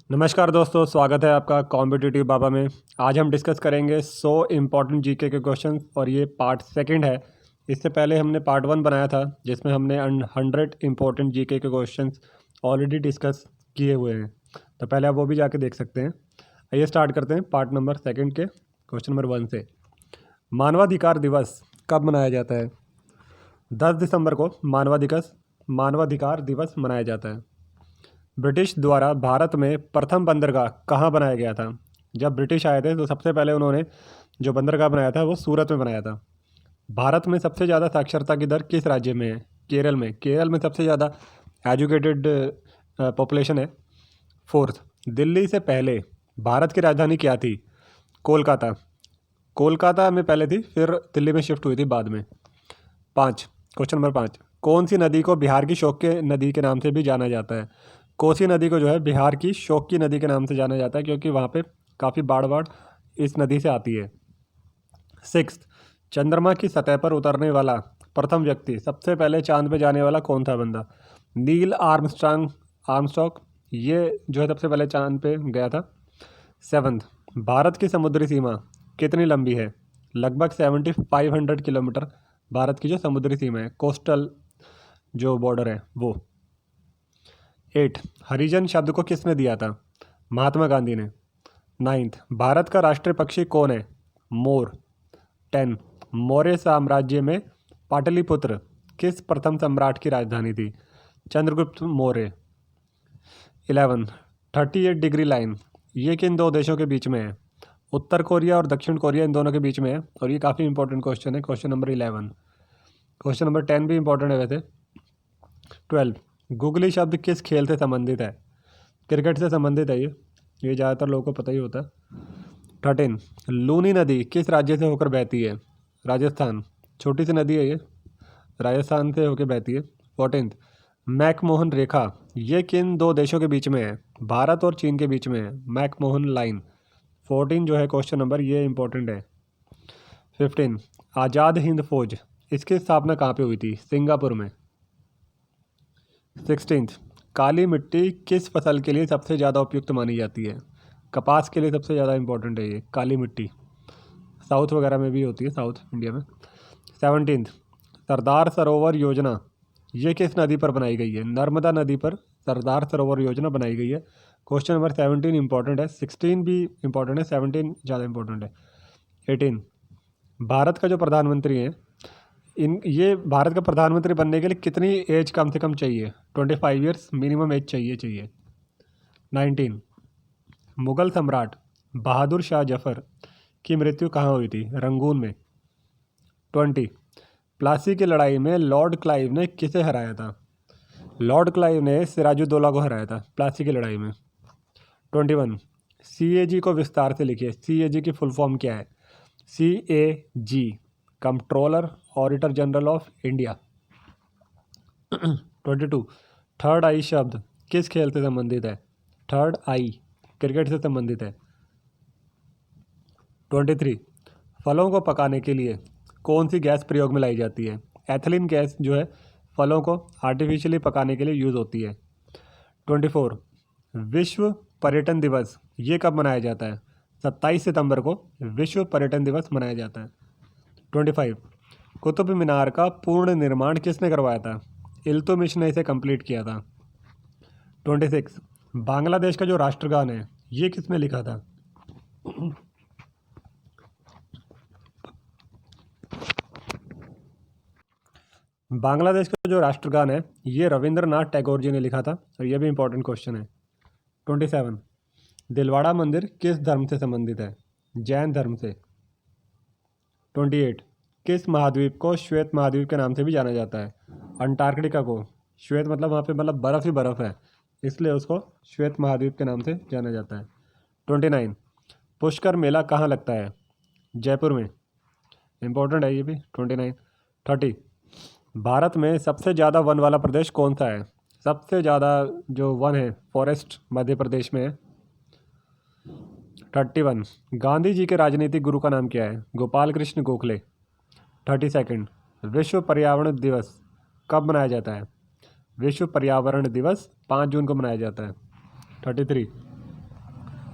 नमस्कार दोस्तों, स्वागत है आपका कॉम्पिटिटिव बाबा में। आज हम डिस्कस करेंगे 100 इम्पॉर्टेंट जीके के क्वेश्चन और ये पार्ट सेकंड है। इससे पहले हमने पार्ट 1 बनाया था जिसमें हमने 100 इम्पॉर्टेंट जीके के क्वेश्चन ऑलरेडी डिस्कस किए हुए हैं, तो पहले आप वो भी जाके देख सकते हैं। आइए स्टार्ट करते हैं पार्ट नंबर सेकंड के क्वेश्चन नंबर 1 से। मानवाधिकार दिवस कब मनाया जाता है? 10 दिसंबर को मानवाधिकार दिवस मनाया जाता है। ब्रिटिश द्वारा भारत में प्रथम बंदरगाह कहाँ बनाया गया था? जब ब्रिटिश आए थे तो सबसे पहले उन्होंने जो बंदरगाह बनाया था वो सूरत में बनाया था। भारत में सबसे ज़्यादा साक्षरता की दर किस राज्य में है? केरल में। केरल में सबसे ज़्यादा एजुकेटेड पॉपुलेशन है। फोर्थ, दिल्ली से पहले भारत की राजधानी क्या थी? कोलकाता। कोलकाता में पहले थी, फिर दिल्ली में शिफ्ट हुई थी बाद में। क्वेश्चन नंबर 5, कौन सी नदी को बिहार की शोक के नदी के नाम से भी जाना जाता है? कोसी नदी को जो है बिहार की शोक की नदी के नाम से जाना जाता है क्योंकि वहाँ पे काफ़ी बाढ़ इस नदी से आती है। 6, चंद्रमा की सतह पर उतरने वाला प्रथम व्यक्ति, सबसे पहले चांद पे जाने वाला कौन था बंदा? नील आर्मस्ट्रॉन्ग ये जो है सबसे पहले चांद पे गया था। 7, भारत की समुद्री सीमा कितनी लंबी है? लगभग 7500 किलोमीटर भारत की जो समुद्री सीमा है, कोस्टल जो बॉर्डर है वो। 8, हरिजन शब्द को किसने दिया था? महात्मा गांधी ने। 9, भारत का राष्ट्रीय पक्षी कौन है? मोर। 10, मौर्य साम्राज्य में पाटलिपुत्र किस प्रथम सम्राट की राजधानी थी? चंद्रगुप्त मौर्य। 11, 38 डिग्री लाइन ये किन दो देशों के बीच में है? उत्तर कोरिया और दक्षिण कोरिया, इन दोनों के बीच में है और ये काफ़ी इंपॉर्टेंट क्वेश्चन है। Question number 11। क्वेश्चन नंबर 10 भी इंपॉर्टेंट है वैसे। 12, गुगली शब्द किस खेल से संबंधित है? क्रिकेट से संबंधित है ये ज़्यादातर लोगों को पता ही होता है। 13, लूनी नदी किस राज्य से होकर बहती है? राजस्थान। छोटी सी नदी है ये, राजस्थान से होकर बहती है। 14, मैकमोहन रेखा ये किन दो देशों के बीच में है? भारत और चीन के बीच में है, मैकमोहन लाइन। 14 जो है क्वेश्चन नंबर ये इंपॉर्टेंट है। 15, आज़ाद हिंद फौज इसकी स्थापना कहाँ पे हुई थी? सिंगापुर में। 16, काली मिट्टी किस फसल के लिए सबसे ज़्यादा उपयुक्त मानी जाती है? कपास के लिए सबसे ज़्यादा इंपॉर्टेंट है ये काली मिट्टी। साउथ वगैरह में भी होती है, साउथ इंडिया में। 17, सरदार सरोवर योजना ये किस नदी पर बनाई गई है? नर्मदा नदी पर सरदार सरोवर योजना बनाई गई है। क्वेश्चन नंबर 17 इंपॉर्टेंट है, 16 भी इंपॉर्टेंट है, 17 ज़्यादा इंपॉर्टेंट है। 18, भारत का जो प्रधानमंत्री है ये भारत का प्रधानमंत्री बनने के लिए कितनी एज कम से कम चाहिए? 25 ईयर्स मिनिमम एज चाहिए। 19, मुगल सम्राट बहादुर शाह जफर की मृत्यु कहाँ हुई थी? रंगून में। 20, प्लासी की लड़ाई में लॉर्ड क्लाइव ने किसे हराया था? लॉर्ड क्लाइव ने सिराजुद्दौला को हराया था प्लासी की लड़ाई में। 21, CAG को विस्तार से लिखिए। CAG की फुल फॉर्म क्या है? CAG controller auditor general of India. 22, third I शब्द किस खेल से संबंधित है? थर्ड आई क्रिकेट से संबंधित है। 23, फलों को पकाने के लिए कौन सी गैस प्रयोग में लाई जाती है? एथिलीन गैस जो है फलों को आर्टिफिशियली पकाने के लिए यूज़ होती है। 24, विश्व पर्यटन दिवस ये कब मनाया जाता है? 27 सितंबर को विश्व पर्यटन दिवस मनाया जाता है। 25, कुतुब मीनार का पूर्ण निर्माण किसने करवाया था? इल्तुतमिश ने इसे कंप्लीट किया था। 26, बांग्लादेश का जो राष्ट्रगान है ये किसने लिखा था? बांग्लादेश का जो राष्ट्रगान है ये रविंद्रनाथ टैगोर जी ने लिखा था और ये भी इंपॉर्टेंट क्वेश्चन है। 27, दिलवाड़ा मंदिर किस धर्म से संबंधित है? जैन धर्म से। 28, किस महाद्वीप को श्वेत महाद्वीप के नाम से भी जाना जाता है? अंटार्कटिका को। श्वेत मतलब वहाँ पे मतलब बर्फ़ ही बर्फ़ है, इसलिए उसको श्वेत महाद्वीप के नाम से जाना जाता है। 29, पुष्कर मेला कहाँ लगता है? जयपुर में। इंपॉर्टेंट है ये भी। 29, 30, भारत में सबसे ज़्यादा वन वाला प्रदेश कौन सा है? सबसे ज़्यादा जो वन है फॉरेस्ट मध्य प्रदेश में है। 31, गांधी जी के राजनीतिक गुरु का नाम क्या है? गोपाल कृष्ण गोखले। 32, विश्व पर्यावरण दिवस कब मनाया जाता है? विश्व पर्यावरण दिवस 5 जून को मनाया जाता है। 33,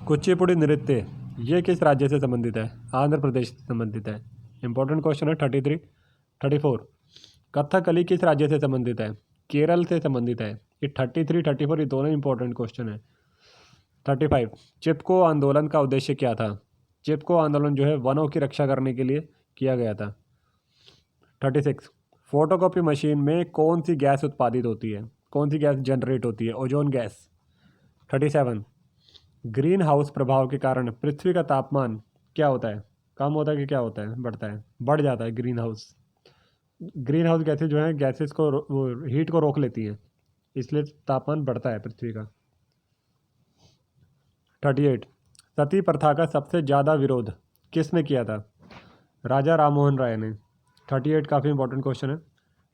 कुचिपुड़ी नृत्य ये किस राज्य से संबंधित है? आंध्र प्रदेश से संबंधित है। इंपॉर्टेंट क्वेश्चन है। 33 34 कथकली किस राज्य से संबंधित है? केरल से संबंधित है। ये 33 34 ये दोनों इंपॉर्टेंट क्वेश्चन है। 35 चिपको आंदोलन का उद्देश्य क्या था? चिपको आंदोलन जो है वनों की रक्षा करने के लिए किया गया था। 36 फोटोकॉपी मशीन में कौन सी गैस उत्पादित होती है? कौन सी गैस जनरेट होती है? Ozone gas. 37 ग्रीन हाउस प्रभाव के कारण पृथ्वी का तापमान क्या होता है? कम होता है कि क्या होता है? बढ़ता है। बढ़ जाता है। ग्रीन हाउस गैसेज जो है गैसेस को वो हीट को रोक लेती हैं, इसलिए तापमान बढ़ता है पृथ्वी का। 38 सती प्रथा का सबसे ज़्यादा विरोध किसने किया था? राजा राममोहन राय ने। 38 काफ़ी इंपॉर्टेंट क्वेश्चन है।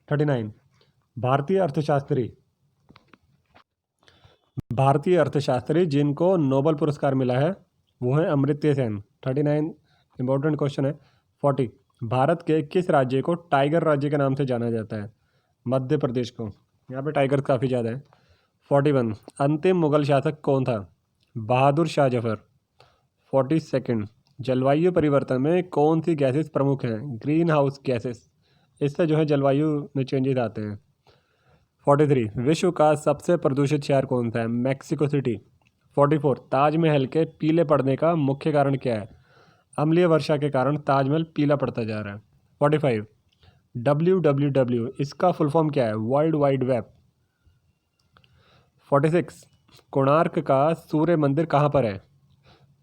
39 भारतीय अर्थशास्त्री जिनको नोबेल पुरस्कार मिला है वो है अमर्त्य सेन। 39 इंपॉर्टेंट क्वेश्चन है। 40 भारत के किस राज्य को टाइगर राज्य के नाम से जाना जाता है? मध्य प्रदेश को। यहाँ पे टाइगर काफ़ी ज़्यादा है। 41 अंतिम मुगल शासक कौन था? बहादुर शाह जफर। 42 जलवायु परिवर्तन में कौन सी गैसेस प्रमुख हैं? Green house gases. इससे जो है जलवायु में चेंजेस आते हैं। 43 विश्व का सबसे प्रदूषित शहर कौन सा है? Mexico city. 44 ताजमहल के पीले पड़ने का मुख्य कारण क्या है? अम्लीय वर्षा के कारण ताजमहल पीला पड़ता जा रहा है। 45 WWW इसका फुल फॉर्म क्या है? World wide web. 46 कोणार्क का सूर्य मंदिर कहाँ पर है?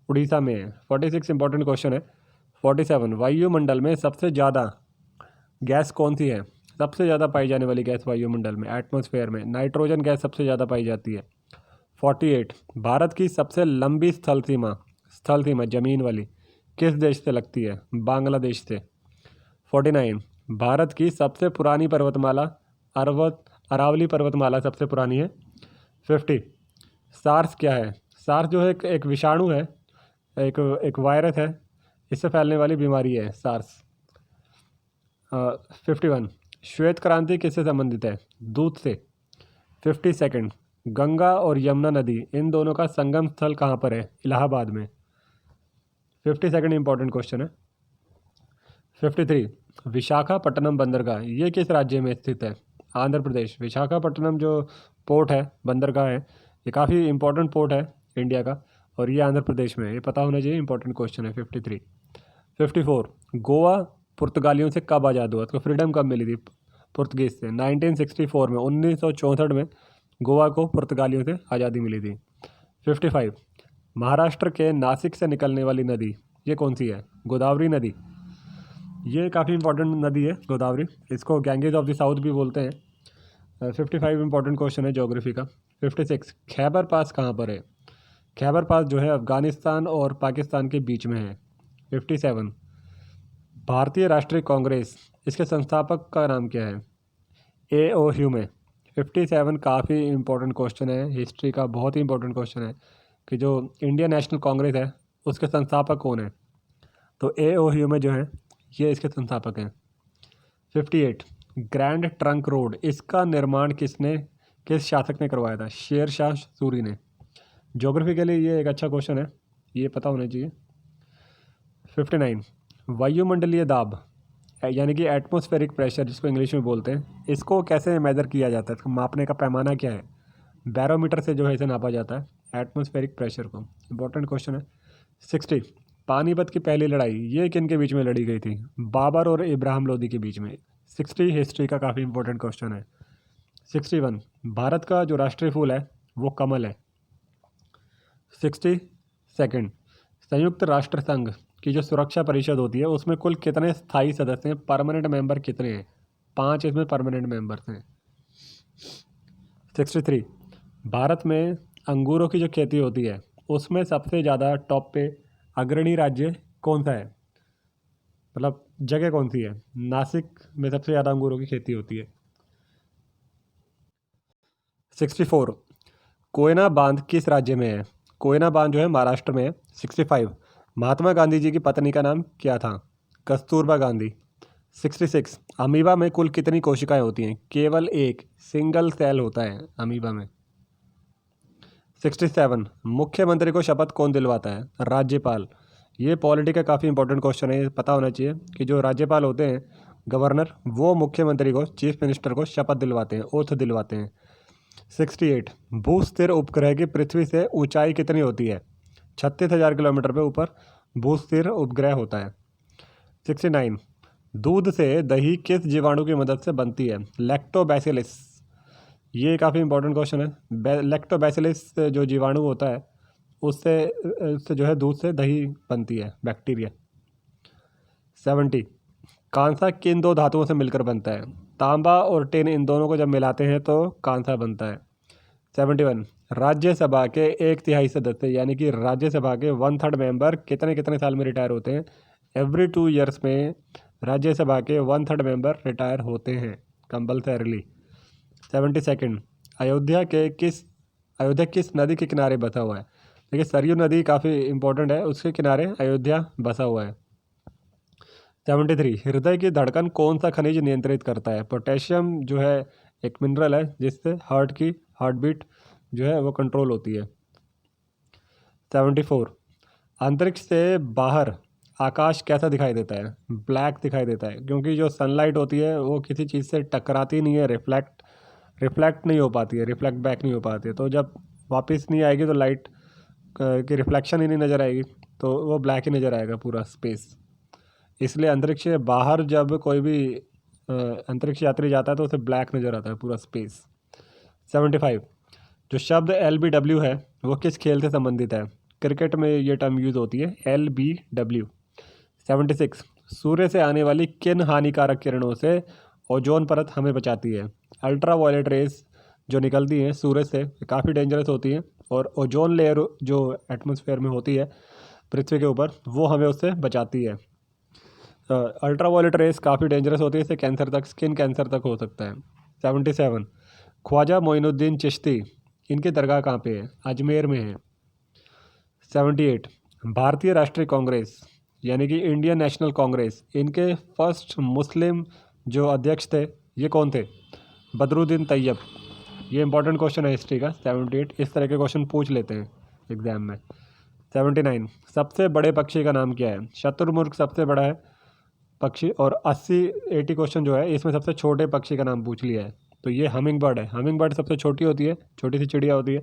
उड़ीसा में है। 46 इंपॉर्टेंट क्वेश्चन है। 47 वायुमंडल में सबसे ज़्यादा गैस कौन सी है? सबसे ज़्यादा पाई जाने वाली गैस वायुमंडल में एटमॉस्फेयर में नाइट्रोजन गैस सबसे ज़्यादा पाई जाती है। 48 भारत की सबसे लंबी स्थल सीमा ज़मीन वाली किस देश से लगती है? बांग्लादेश से। 49 भारत की सबसे पुरानी पर्वतमाला अरावली पर्वतमाला सबसे पुरानी है। 50 सार्स क्या है? सार्स जो है एक विषाणु है, एक वायरस है, इससे फैलने वाली बीमारी है सार्स। 51 श्वेत क्रांति किससे संबंधित है? दूध से। 52 गंगा और यमुना नदी इन दोनों का संगम स्थल कहाँ पर है? इलाहाबाद में। 52 इंपॉर्टेंट क्वेश्चन है। 53 विशाखापट्टनम बंदरगाह ये किस राज्य में स्थित है? आंध्र प्रदेश। विशाखापट्टनम जो पोर्ट है, बंदरगाह है, ये काफ़ी इंपॉर्टेंट पोर्ट है इंडिया का, और ये आंध्र प्रदेश में है। ये पता होना चाहिए, इंपॉर्टेंट क्वेश्चन है। 53 54 गोवा पुर्तगालियों से कब आज़ाद हुआ? तो फ्रीडम कब मिली थी पुर्तगीज से? 1964 में। 1964 में गोवा को पुर्तगालियों से आज़ादी मिली थी। 55 महाराष्ट्र के नासिक से निकलने वाली नदी ये कौन सी है? गोदावरी नदी। ये काफ़ी इंपॉर्टेंट नदी है गोदावरी, इसको गैंगेज ऑफ द साउथ भी बोलते हैं। 55 इंपॉर्टेंट क्वेश्चन है ज्योग्राफी का। 56 खैबर पास कहाँ पर है? खैबर पास जो है अफ़गानिस्तान और पाकिस्तान के बीच में है। 57 भारतीय राष्ट्रीय कांग्रेस इसके संस्थापक का नाम क्या है? A.O. ह्यूमे। 57 काफ़ी इंपॉर्टेंट क्वेश्चन है, हिस्ट्री का बहुत ही इंपॉर्टेंट क्वेश्चन है कि जो इंडियन नेशनल कांग्रेस है उसके संस्थापक कौन है? तो A.O. ह्यूमे जो है ये इसके संस्थापक हैं। 58 ग्रैंड ट्रंक रोड इसका निर्माण किस शासक ने करवाया था? शेर शाह सूरी ने। ज्योग्राफी के लिए ये एक अच्छा क्वेश्चन है, ये पता होना चाहिए। 59 वायुमंडलीय दाब यानी कि एटमॉस्फेरिक प्रेशर जिसको इंग्लिश में बोलते हैं, इसको कैसे मेज़र किया जाता है? इसको मापने का पैमाना क्या है? बैरोमीटर से जो है इसे नापा जाता है एटमॉस्फेरिक प्रेशर को। इंपॉर्टेंट क्वेश्चन है। 60 पानीपत की पहली लड़ाई ये किन के बीच में लड़ी गई थी? बाबर और इब्राहिम लोदी के बीच में। 60 हिस्ट्री का काफ़ी इंपॉर्टेंट क्वेश्चन है। 61 भारत का जो राष्ट्रीय फूल है वो कमल है। 62 संयुक्त राष्ट्र संघ की जो सुरक्षा परिषद होती है उसमें कुल कितने स्थायी सदस्य हैं? परमानेंट मेंबर कितने हैं? 5 इसमें परमानेंट मेंबर्स हैं। 63 भारत में अंगूरों की जो खेती होती है उसमें सबसे ज़्यादा टॉप पे अग्रणी राज्य कौन सा है? मतलब जगह कौन सी है? नासिक में सबसे ज़्यादा अंगूरों की खेती होती है। 64 कोयना बांध किस राज्य में है? कोयना बांध जो है महाराष्ट्र में है। 65 महात्मा गांधी जी की पत्नी का नाम क्या था? कस्तूरबा गांधी। 66 अमीबा में कुल कितनी कोशिकाएं होती हैं? केवल एक, सिंगल सेल होता है अमीबा में। 67 मुख्यमंत्री को शपथ कौन दिलवाता है? राज्यपाल। ये पॉलिटी का काफ़ी इंपॉर्टेंट क्वेश्चन है, ये पता होना चाहिए कि जो राज्यपाल होते हैं गवर्नर, वो मुख्यमंत्री को, चीफ मिनिस्टर को शपथ दिलवाते हैं, ओथ दिलवाते हैं। 68 भूस्थिर उपग्रह की पृथ्वी से ऊंचाई कितनी होती है? 36,000 किलोमीटर पे ऊपर भूस्थिर उपग्रह होता है। 69 दूध से दही किस जीवाणु की मदद से बनती है? लैक्टोबैसिलस। ये काफ़ी इंपॉर्टेंट क्वेश्चन है। लैक्टोबैसिलस जो जीवाणु होता है उससे जो है दूध से दही बनती है, बैक्टीरिया। 70 कांसा किन दो धातुओं से मिलकर बनता है? तांबा और टिन, इन दोनों को जब मिलाते हैं तो कांसा बनता है। 71 राज्यसभा के 1/3 सदस्य यानी कि राज्यसभा के 1/3 मेंबर कितने कितने साल में रिटायर होते हैं? एवरी 2 ईयर्स में राज्यसभा के 1/3 मेंबर रिटायर होते हैं कंपल्सरीली। 72 अयोध्या किस नदी के किनारे बसा हुआ है? देखिए सरयू नदी काफ़ी इंपॉर्टेंट है, उसके किनारे अयोध्या बसा हुआ है। 73 हृदय की धड़कन कौन सा खनिज नियंत्रित करता है? पोटेशियम जो है एक मिनरल है जिससे हार्ट बीट जो है वो कंट्रोल होती है। 74 अंतरिक्ष से बाहर आकाश कैसा दिखाई देता है? ब्लैक दिखाई देता है, क्योंकि जो सनलाइट होती है वो किसी चीज़ से टकराती नहीं है, रिफ्लेक्ट नहीं हो पाती है, रिफ्लेक्ट बैक नहीं हो पाती है, तो जब वापस नहीं आएगी तो लाइट की रिफ्लेक्शन ही नहीं नज़र आएगी, तो वो ब्लैक ही नज़र आएगा पूरा स्पेस। इसलिए अंतरिक्ष से बाहर जब कोई भी अंतरिक्ष यात्री जाता है तो उसे ब्लैक नज़र आता है पूरा स्पेस। 75 जो शब्द LBW है वो किस खेल से संबंधित है? क्रिकेट में ये टर्म यूज़ होती है, LBW। 76 सूर्य से आने वाली किन हानिकारक किरणों से ओजोन परत हमें बचाती है? अल्ट्रा वायलेट रेस जो निकलती हैं सूरज से काफ़ी डेंजरस होती हैं, और ओजोन लेयर जो एटमॉस्फेयर में होती है पृथ्वी के ऊपर वो हमें उससे बचाती है। अल्ट्रा वायलेट रेस काफ़ी डेंजरस होती है, इससे कैंसर तक, स्किन कैंसर तक हो सकता है। 77 ख्वाजा मोइनुद्दीन चिश्ती, इनकी दरगाह कहाँ पे है? अजमेर में है। 78 भारतीय राष्ट्रीय कांग्रेस यानी कि इंडियन नेशनल कांग्रेस, इनके फर्स्ट मुस्लिम जो अध्यक्ष थे ये कौन थे? बदरुद्दीन तैयब। ये इंपॉर्टेंट क्वेश्चन है हिस्ट्री का। 78 इस तरह के क्वेश्चन पूछ लेते हैं एग्जाम में। 79 सबसे बड़े पक्षी का नाम क्या है? शतुरमुर्ग सबसे बड़ा है पक्षी, और 80 क्वेश्चन जो है इसमें सबसे छोटे पक्षी का नाम पूछ लिया है, तो ये हमिंग बर्ड है। हमिंग बर्ड सबसे छोटी होती है, छोटी सी चिड़िया होती है,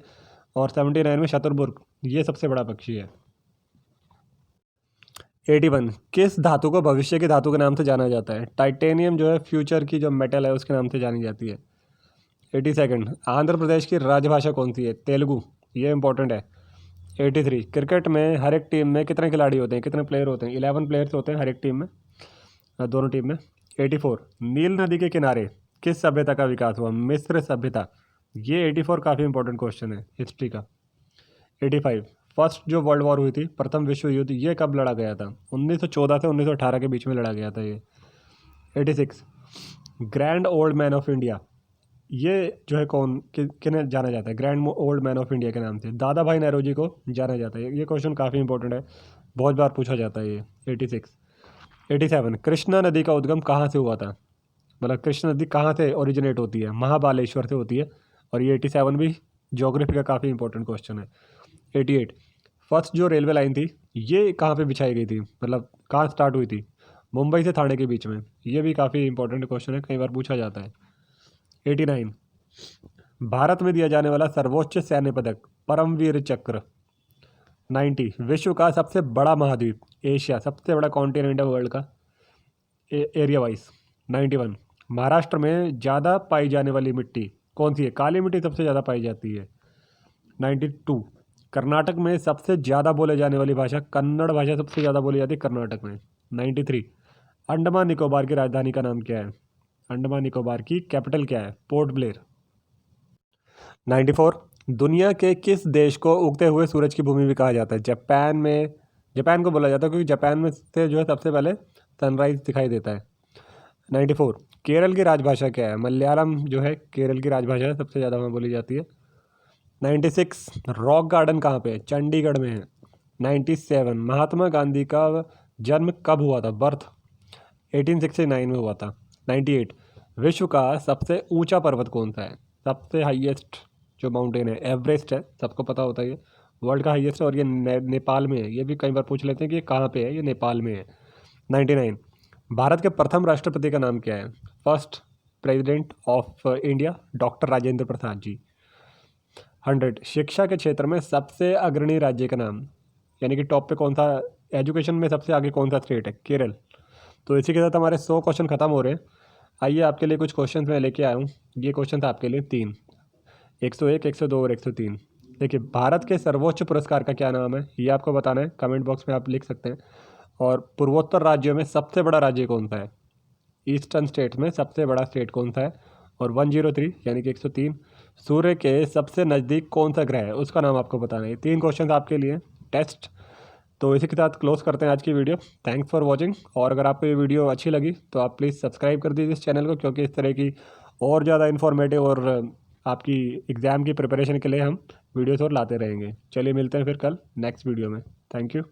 और 79 में शतुरमुर्ग ये सबसे बड़ा पक्षी है। 81 किस धातु को भविष्य की धातु के नाम से जाना जाता है? टाइटेनियम जो है फ्यूचर की जो मेटल है उसके नाम से जानी जाती है। 82 आंध्र प्रदेश की राजभाषा कौन सी है? तेलुगु। ये इंपॉर्टेंट है। 83 क्रिकेट में हर एक टीम में कितने खिलाड़ी होते हैं, कितने प्लेयर होते हैं? 11 प्लेयर्स होते हैं हर एक टीम में, दोनों टीम में। 84 नील नदी के किनारे किस सभ्यता का विकास हुआ? मिस्र सभ्यता। ये 84 काफ़ी इंपॉर्टेंट क्वेश्चन है हिस्ट्री का। 85 फर्स्ट जो वर्ल्ड वॉर हुई थी, प्रथम विश्व युद्ध, ये कब लड़ा गया था? 1914 से 1918 के बीच में लड़ा गया था ये। 86 grand old man of India, ये जो है कौन किन्हें जाना जाता है grand old man of India के नाम से? दादा भाई नौरोजी को जाना जाता है। ये क्वेश्चन काफ़ी इंपॉर्टेंट है, बहुत बार पूछा जाता है ये। 86 87 कृष्णा नदी का उद्गम कहाँ से हुआ था? मतलब कृष्णा नदी कहाँ से ओरिजिनेट होती है? महाबालेश्वर से होती है, और ये 87 भी ज्योग्राफी का काफ़ी इंपॉर्टेंट क्वेश्चन है। 88 फर्स्ट जो रेलवे लाइन थी ये कहाँ पे बिछाई गई थी, मतलब कहाँ स्टार्ट हुई थी? मुंबई से थाने के बीच में। ये भी काफ़ी इंपॉर्टेंट क्वेश्चन है, कई बार पूछा जाता है। 89 भारत में दिया जाने वाला सर्वोच्च सैन्य पदक परमवीर चक्र। 90 विश्व का सबसे बड़ा महाद्वीप एशिया, सबसे बड़ा कॉन्टिनेंट है वर्ल्ड का एरिया वाइज। 91 महाराष्ट्र में ज़्यादा पाई जाने वाली मिट्टी कौन सी है? काली मिट्टी सबसे ज़्यादा पाई जाती है। 92 कर्नाटक में सबसे ज़्यादा बोले जाने वाली भाषा कन्नड़ भाषा सबसे ज़्यादा बोली जाती है कर्नाटक में। 93 अंडमान निकोबार की राजधानी का नाम क्या है? अंडमान निकोबार की कैपिटल क्या है? Port Blair. 94 दुनिया के किस देश को उगते हुए सूरज की भूमि भी कहा जाता है? जापान को बोला जाता है, क्योंकि जापान में से जो है सबसे पहले सनराइज दिखाई देता है। 94 केरल की राजभाषा क्या है? मलयालम जो है केरल की राजभाषा है, सबसे ज़्यादा वहाँ बोली जाती है। 96 रॉक गार्डन कहाँ पे है? चंडीगढ़ में है। 97 महात्मा गांधी का जन्म कब हुआ था? बर्थ 1869 में हुआ था। 98 विश्व का सबसे ऊंचा पर्वत कौन सा है? सबसे हाईएस्ट जो माउंटेन है एवरेस्ट है, सबको पता होता है ये वर्ल्ड का हाईएस्ट है और ये नेपाल में है। ये भी कई बार पूछ लेते हैं कि ये कहाँ पे है, ये नेपाल में है। 99 भारत के प्रथम राष्ट्रपति का नाम क्या है? First president of India doctor Rajendra Prasad ji. 100 शिक्षा के क्षेत्र में सबसे अग्रणी राज्य का नाम, यानी कि टॉप पे कौन सा एजुकेशन में सबसे आगे कौन सा स्टेट है? केरल। तो इसी के साथ हमारे 100 क्वेश्चन खत्म हो रहे हैं। आइए आपके लिए कुछ क्वेश्चन मैं लेके आया हूँ। ये क्वेश्चन था आपके लिए 3, 101, 102 और 103। देखिए, भारत के सर्वोच्च पुरस्कार का क्या नाम है, ये आपको बताना है। कमेंट बॉक्स में आप लिख सकते हैं। और पूर्वोत्तर राज्यों में सबसे बड़ा राज्य कौन सा है? ईस्टर्न स्टेट में सबसे बड़ा स्टेट कौन सा है? और 103 यानी कि 103 सूर्य के सबसे नज़दीक कौन सा ग्रह है, उसका नाम आपको बताना है। 3 क्वेश्चन आपके लिए टेस्ट। तो इसी के साथ क्लोज करते हैं आज की वीडियो। Thanks for watching. और अगर आपको ये वीडियो अच्छी लगी तो आप प्लीज़ सब्सक्राइब कर दीजिए इस चैनल को, क्योंकि इस तरह की और ज़्यादा इन्फॉर्मेटिव और आपकी एग्ज़ाम की प्रिपरेशन के लिए हम वीडियोस और लाते रहेंगे। चलिए मिलते हैं फिर कल नेक्स्ट वीडियो में। Thank you.